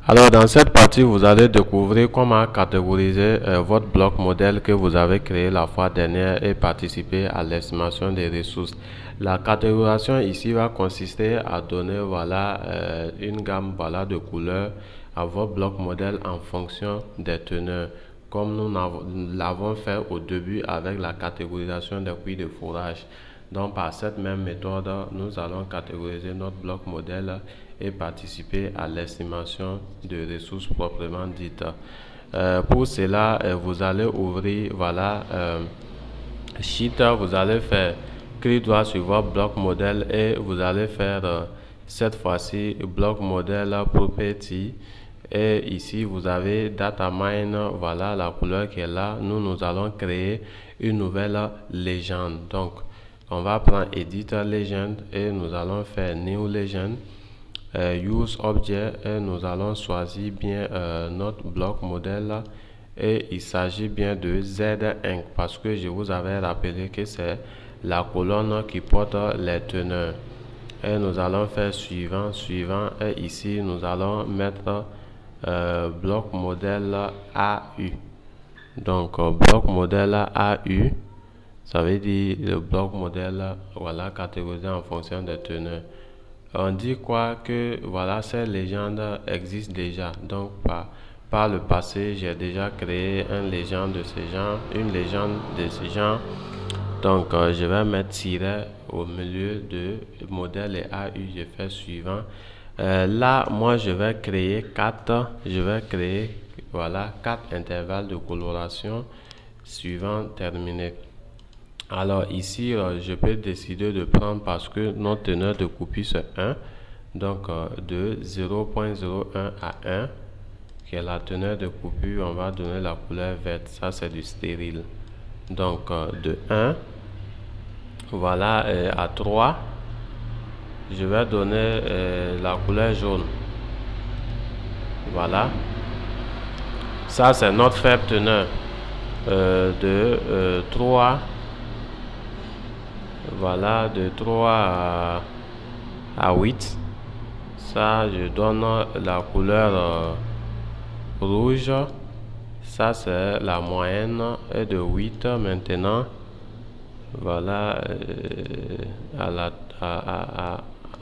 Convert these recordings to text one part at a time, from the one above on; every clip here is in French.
Alors dans cette partie, vous allez découvrir comment catégoriser votre bloc modèle que vous avez créé la fois dernière et participer à l'estimation des ressources. La catégorisation ici va consister à donner une gamme de couleurs à votre bloc modèle en fonction des teneurs, comme nous l'avons fait au début avec la catégorisation des puits de fourrage. Donc par cette même méthode, nous allons catégoriser notre bloc modèle et participer à l'estimation de ressources proprement dites. Pour cela, vous allez ouvrir Sheet, vous allez faire clic droit sur votre bloc modèle et vous allez faire cette fois-ci bloc modèle property. Et ici vous avez data mine, voilà la couleur qui est là. Nous allons créer une nouvelle légende. Donc on va prendre edit legend et nous allons faire new legend, use object, et nous allons choisir bien notre bloc modèle et il s'agit bien de Z-Inc parce que je vous avais rappelé que c'est la colonne qui porte les teneurs. Et nous allons faire suivant et ici nous allons mettre bloc modèle AU. Donc bloc modèle AU, ça veut dire le bloc modèle catégorisé en fonction des teneurs. On dit quoi que ces légendes existent déjà. Donc par le passé, j'ai déjà créé une légende de ce genre, Donc je vais mettre tiret au milieu de modèle et AU. Je fais suivant. Là, moi, je vais créer 4 intervalles de coloration suivant terminé. Alors ici, je peux décider de prendre parce que notre teneur de copie c'est 1. Donc de 0.01 à 1, qui est la teneur de coupure, on va donner la couleur verte. Ça, c'est du stérile. Donc de 1, à 3, je vais donner la couleur jaune. Voilà. Ça, c'est notre faible teneur. De 3. Voilà, de 3 à 8. Ça, je donne la couleur rouge. Ça, c'est la moyenne. Et de 8 maintenant. Voilà, à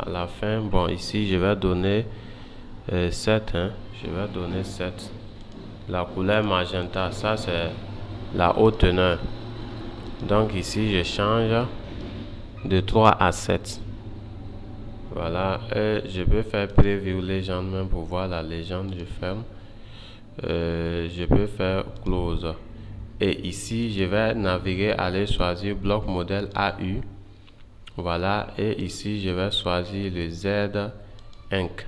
la fin. Bon, ici, je vais donner 7. Je vais donner 7. La couleur magenta, ça, c'est la haute teneur. Donc, ici, je change de 3 à 7. Voilà, et je peux faire preview légende même pour voir la légende. Je ferme. Je peux faire close. Et ici, je vais naviguer, aller choisir bloc modèle AU. Voilà, et ici, je vais choisir le Z-Inc.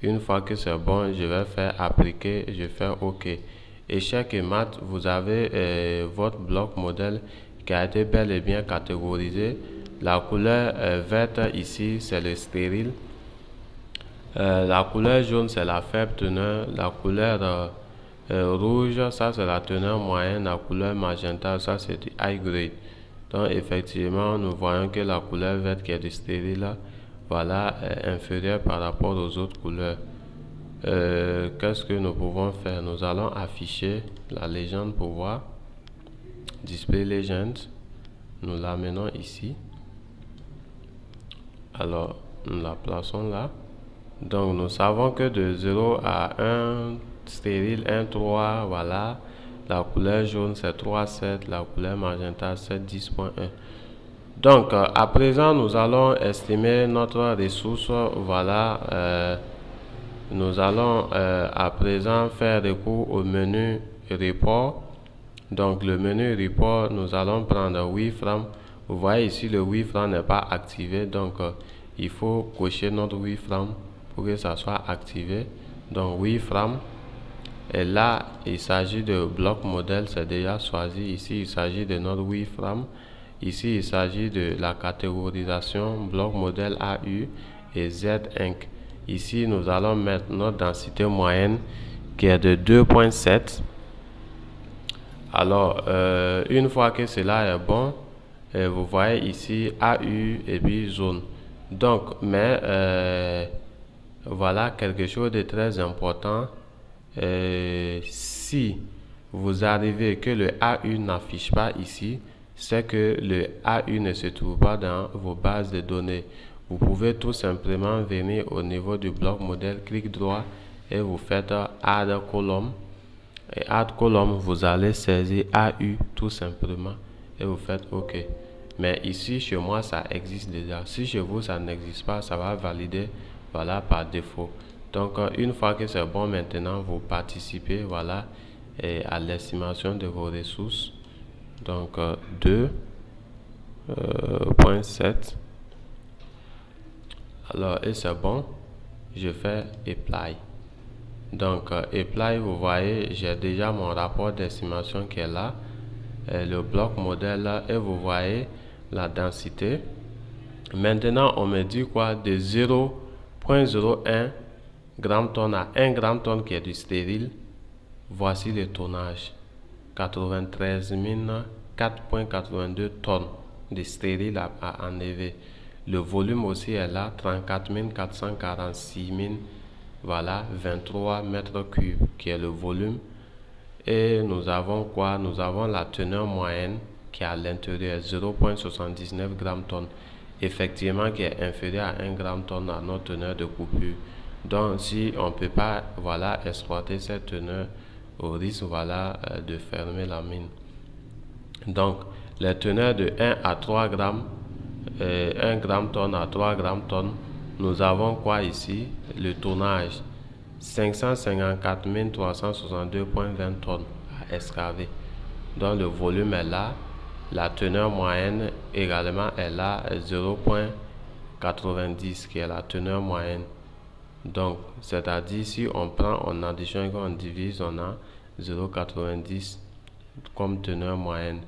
Une fois que c'est bon, je vais faire appliquer, je fais OK. Échec et mat, vous avez votre bloc modèle qui a été bel et bien catégorisé. La couleur verte ici, c'est le stérile. La couleur jaune, c'est la faible teneur. La couleur rouge, ça c'est la teneur moyenne. La couleur magenta, ça c'est du high grade. Donc effectivement, nous voyons que la couleur verte qui est du stérile, est inférieure par rapport aux autres couleurs. Qu'est-ce que nous pouvons faire? Nous allons afficher la légende pour voir. Display legend. Nous l'amenons ici. Alors, nous la plaçons là. Donc, nous savons que de 0 à 1, stérile 1, 3, voilà. La couleur jaune, c'est 3, 7. La couleur magenta, c'est 10.1. Donc, à présent, nous allons estimer notre ressource. Voilà. Nous allons à présent faire recours au menu report. Donc, le menu report, nous allons prendre WeFrame. Vous voyez ici, le WeFrame n'est pas activé. Donc, il faut cocher notre WeFrame pour que ça soit activé. Donc, WeFrame. Et là, il s'agit de bloc modèle, c'est déjà choisi. Ici, il s'agit de notre WeFrame. Ici, il s'agit de la catégorisation bloc modèle AU et Z-Inc. Ici, nous allons mettre notre densité moyenne qui est de 2.7. Alors, une fois que cela est bon, vous voyez ici AU et puis zone. Donc, mais voilà quelque chose de très important. Si vous arrivez que le AU n'affiche pas ici, c'est que le AU ne se trouve pas dans vos bases de données. Vous pouvez tout simplement venir au niveau du bloc modèle, clic droit et vous faites Add Column. Et Add Column, vous allez saisir AU tout simplement et vous faites OK. Mais ici, chez moi, ça existe déjà. Si chez vous, ça n'existe pas, ça va valider voilà, par défaut. Donc, une fois que c'est bon, maintenant, vous participez voilà, à l'estimation de vos ressources. Donc, 2.7. Alors, et c'est bon. Je fais Apply. Donc, Apply, vous voyez, j'ai déjà mon rapport d'estimation qui est là. Le bloc modèle là, et vous voyez la densité. Maintenant, on me dit quoi? De 0.01 g/tonne à 1 g/tonne qui est du stérile. Voici le tonnage. 93 4.82 tonnes de stérile à enlever. Le volume aussi est là, 34 446 voilà, 23 mètres cubes qui est le volume. Et nous avons quoi? Nous avons la teneur moyenne qui est à l'intérieur, 0.79 g/tonne. Effectivement, qui est inférieur à 1 g/tonne à notre teneur de coupure. Donc, si on ne peut pas voilà, exploiter cette teneur, au risque voilà, de fermer la mine. Donc, les teneurs de 1 à 3 grammes, 1 g/tonne à 3 g/tonne, nous avons quoi ici? Le tonnage, 554 362.20 tonnes à excaver. Donc, le volume est là. La teneur moyenne également est là, 0.90 qui est la teneur moyenne. Donc, c'est-à-dire si on prend, on additionne, on divise, on a 0.90 comme teneur moyenne.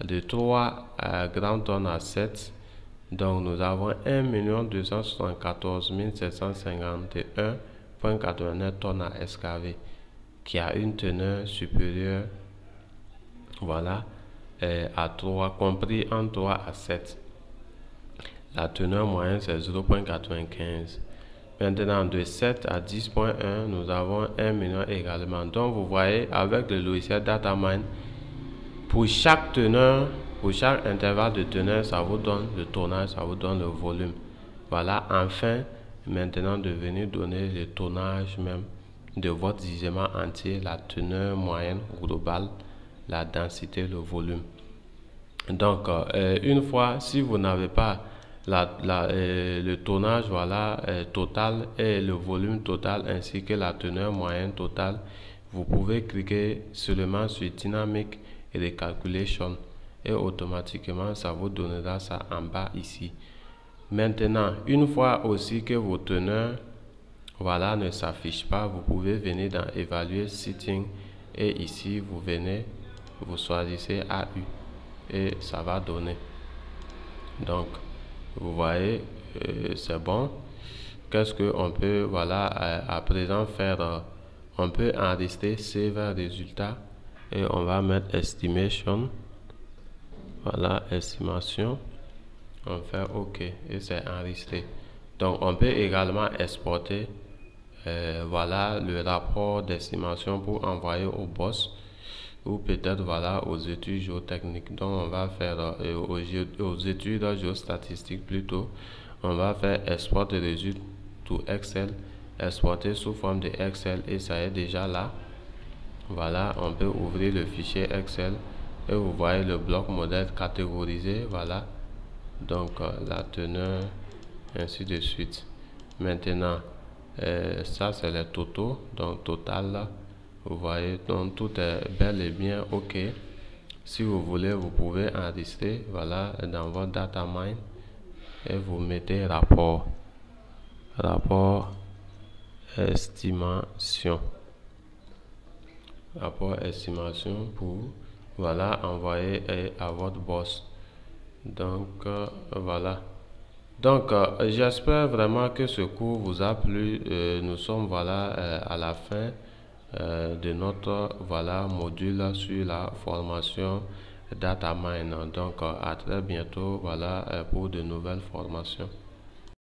De 3 g/tonne à 7, donc nous avons 1 274 751.89 tonnes à excaver, qui a une teneur supérieure voilà, à 3, compris en 3 à 7. La teneur moyenne c'est 0.95. Maintenant, de 7 à 10.1, nous avons 1 million également. Donc, vous voyez, avec le logiciel DataMine, pour chaque teneur, pour chaque intervalle de teneur, ça vous donne le tonnage, ça vous donne le volume. Voilà, enfin, maintenant, de venir donner le tonnage même de votre gisement entier, la teneur moyenne globale, la densité, le volume. Donc, une fois, si vous n'avez pas le tonnage voilà, total et le volume total ainsi que la teneur moyenne totale, vous pouvez cliquer seulement sur Dynamic Recalculation et automatiquement ça vous donnera ça en bas ici. Maintenant, une fois aussi que vos teneurs voilà, ne s'affichent pas, vous pouvez venir dans Évaluer Setting et ici vous venez, vous choisissez AU et ça va donner. Donc, vous voyez, c'est bon. Qu'est-ce qu'on peut, voilà, à présent faire? On peut enregistrer Save résultat et on va mettre Estimation. Voilà, estimation. On fait OK et c'est enregistré. Donc, on peut également exporter, voilà, le rapport d'estimation pour envoyer au boss ou peut-être voilà aux études géotechniques. Donc on va faire aux études géostatistiques plutôt, on va faire export de résultats to Excel, exporter sous forme de Excel et ça est déjà là. Voilà, on peut ouvrir le fichier Excel et vous voyez le bloc modèle catégorisé, voilà, donc la teneur ainsi de suite. Maintenant ça c'est les totaux, donc total là. Vous voyez, donc tout est bel et bien OK. Si vous voulez, vous pouvez enregistrer voilà, dans votre DataMine et vous mettez rapport estimation. Rapport estimation pour voilà, envoyer à votre boss. Donc voilà. Donc j'espère vraiment que ce cours vous a plu. Nous sommes voilà à la fin de notre voilà module sur la formation DataMine. Donc à très bientôt voilà pour de nouvelles formations.